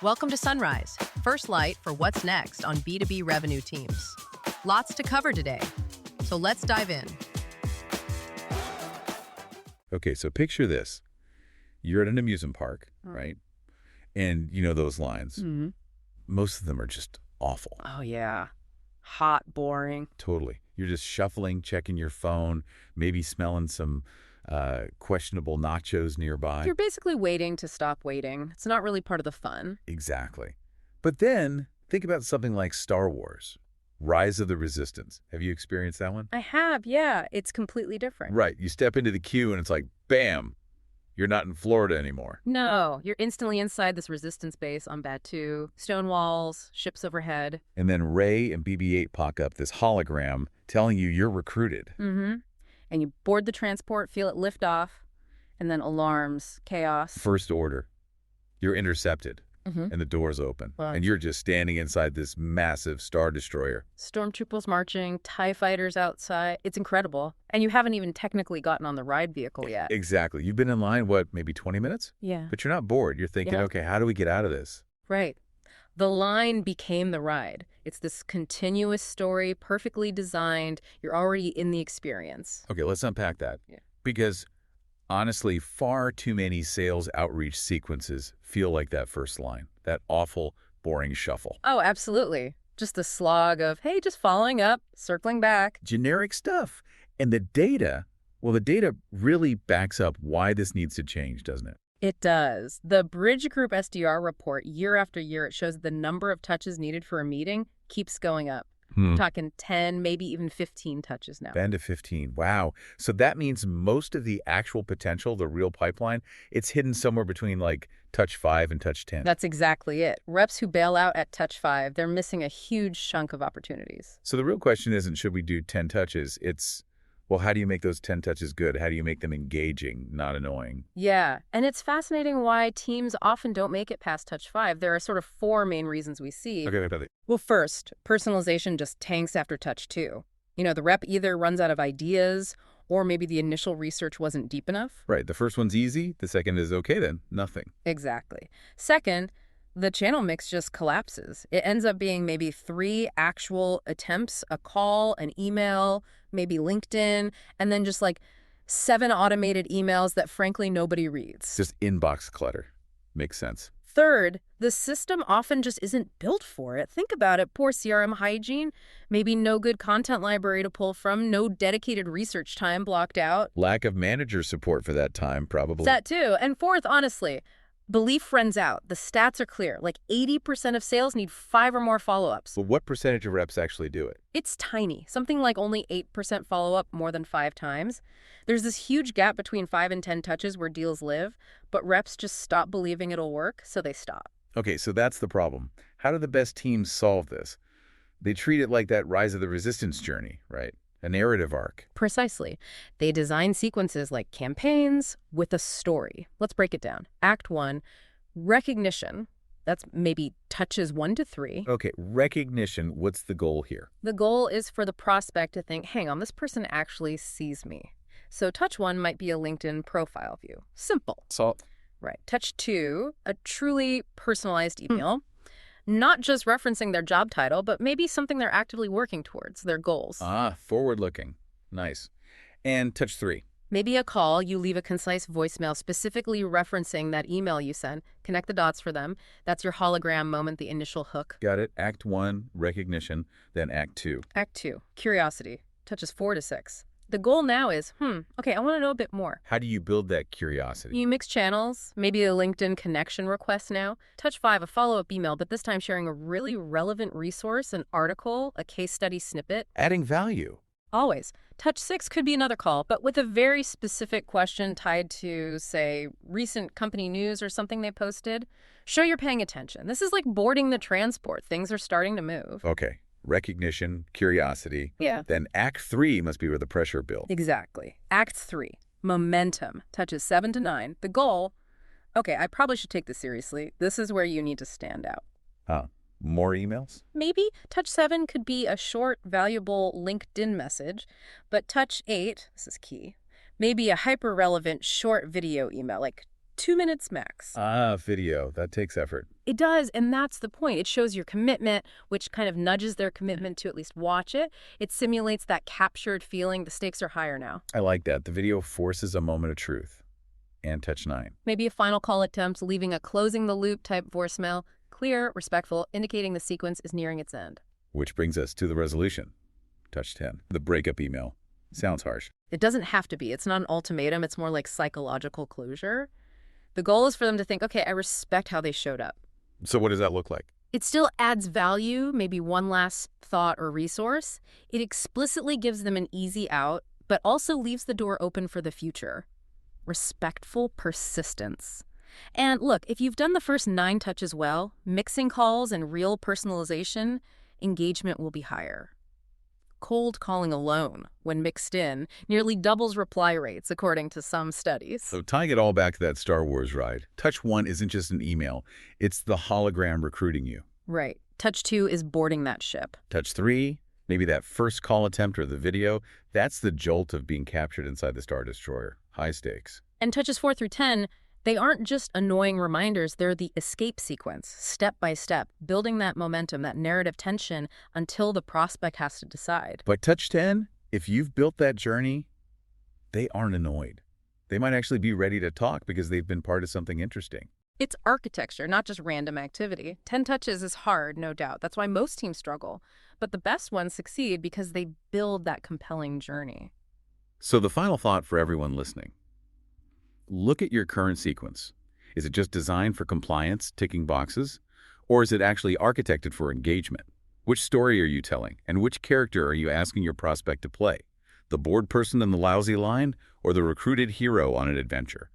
Welcome to Sunrise, first light for what's next on B2B revenue teams. Lots to cover today, so let's dive in. Okay, so picture this. You're at an amusement park, right? And you know those lines. Mm-hmm. Most of them are just awful. Oh, yeah. Hot, boring. Totally. You're just shuffling, checking your phone, maybe smelling some questionable nachos nearby. You're basically waiting to stop waiting. It's not really part of the fun. Exactly. But then think about something like Star Wars, Rise of the Resistance. Have you experienced that one? I have, yeah. It's completely different. Right. You step into the queue and it's like, bam, you're not in Florida anymore. No, you're instantly inside this resistance base on Batuu, stone walls, ships overhead. And then Ray and BB-8 pop up this hologram telling you you're recruited. Mm-hmm. And you board the transport, feel it lift off, and then alarms, chaos. First order. You're intercepted, Mm-hmm. and the doors open. What? And you're just standing inside this massive Star Destroyer. Stormtroopers marching, TIE fighters outside. It's incredible. And you haven't even technically gotten on the ride vehicle yet. Exactly. You've been in line, what, maybe 20 minutes? Yeah. But you're not bored. You're thinking, Yeah. okay, how do we get out of this? Right. The line became the ride. It's this continuous story, perfectly designed. You're already in the experience. Okay, let's unpack that. Yeah. Because honestly, far too many sales outreach sequences feel like that first line, that awful, boring shuffle. Oh, absolutely. Just the slog of, hey, just following up, circling back. Generic stuff. And the data really backs up why this needs to change, doesn't it? It does. The Bridge Group SDR report, year after year, it shows the number of touches needed for a meeting keeps going up. We're talking 10, maybe even 15 touches now. 10 to 15. Wow. So that means most of the actual potential, the real pipeline, it's hidden somewhere between like touch 5 and touch 10. That's exactly it. Reps who bail out at touch 5, they're missing a huge chunk of opportunities. So the real question isn't should we do 10 touches? It's, well, how do you make those 10 touches good? How do you make them engaging, not annoying? Yeah, and it's fascinating why teams often don't make it past touch 5. There are sort of 4 main reasons we see. Okay. Well, first, personalization just tanks after touch 2. You know, the rep either runs out of ideas or maybe the initial research wasn't deep enough. Right. The first one's easy. The second is okay then. Nothing. Exactly. Second, the channel mix just collapses. It ends up being maybe 3 actual attempts, a call, an email, maybe LinkedIn, and then just like 7 automated emails that frankly nobody reads. Just inbox clutter. Makes sense. Third, the system often just isn't built for it. Think about it. Poor CRM hygiene, maybe no good content library to pull from, no dedicated research time blocked out. Lack of manager support for that time, probably. That too. And fourth, honestly, belief runs out. The stats are clear. Like 80% of sales need 5 or more follow-ups. But what percentage of reps actually do it? It's tiny. Something like only 8% follow-up more than 5 times. There's this huge gap between 5 and 10 touches where deals live, but reps just stop believing it'll work, so they stop. Okay, so that's the problem. How do the best teams solve this? They treat it like that Rise of the Resistance journey, right? A narrative arc. Precisely. They design sequences like campaigns with a story. Let's break it down. Act 1, recognition. That's maybe touches 1 to 3. Okay, recognition. What's the goal here? The goal is for the prospect to think, hang on, this person actually sees me. So touch 1 might be a LinkedIn profile view. Simple. Salt. Right. Touch 2, a truly personalized email. Not just referencing their job title, but maybe something they're actively working towards, their goals. Forward-looking. Nice. And touch 3. Maybe a call, you leave a concise voicemail specifically referencing that email you sent. Connect the dots for them. That's your hologram moment, the initial hook. Got it. Act 1, recognition. Then Act 2. Act 2, curiosity. Touches 4 to 6. The goal now is, okay, I want to know a bit more. How do you build that curiosity? You mix channels, maybe a LinkedIn connection request now. Touch 5, a follow-up email, but this time sharing a really relevant resource, an article, a case study snippet. Adding value. Always. Touch 6 could be another call, but with a very specific question tied to, say, recent company news or something they posted. Show you're paying attention. This is like boarding the transport. Things are starting to move. Okay. Recognition, curiosity. Yeah. Then Act 3 must be where the pressure builds. Exactly. Act 3, momentum, touches 7 to 9. The goal, okay, I probably should take this seriously. This is where you need to stand out. More emails? Maybe touch 7 could be a short, valuable LinkedIn message, but touch 8, this is key, maybe a hyper-relevant short video email, like 2 minutes max. Video. That takes effort. It does, and that's the point. It shows your commitment, which kind of nudges their commitment to at least watch it. It simulates that captured feeling. The stakes are higher now. I like that. The video forces a moment of truth. And touch 9. Maybe a final call attempt, leaving a closing the loop type voicemail. Clear, respectful, indicating the sequence is nearing its end. Which brings us to the resolution. Touch 10. The breakup email. Sounds harsh. It doesn't have to be. It's not an ultimatum. It's more like psychological closure. The goal is for them to think, okay, I respect how they showed up. So what does that look like? It still adds value, maybe one last thought or resource. It explicitly gives them an easy out, but also leaves the door open for the future. Respectful persistence. And look, if you've done the first 9 touches well, mixing calls and real personalization, engagement will be higher. Cold calling alone, when mixed in, nearly doubles reply rates, according to some studies. So tying it all back to that Star Wars ride, touch 1 isn't just an email. It's the hologram recruiting you. Right. Touch 2 is boarding that ship. Touch 3, maybe that first call attempt or the video, that's the jolt of being captured inside the Star Destroyer. High stakes. And touches 4 through 10, they aren't just annoying reminders, they're the escape sequence, step by step, building that momentum, that narrative tension until the prospect has to decide. But touch 10, if you've built that journey, they aren't annoyed. They might actually be ready to talk because they've been part of something interesting. It's architecture, not just random activity. 10 touches is hard, no doubt. That's why most teams struggle. But the best ones succeed because they build that compelling journey. So the final thought for everyone listening. Look at your current sequence. Is it just designed for compliance, ticking boxes? Or is it actually architected for engagement? Which story are you telling? And which character are you asking your prospect to play? The bored person in the lousy line or the recruited hero on an adventure?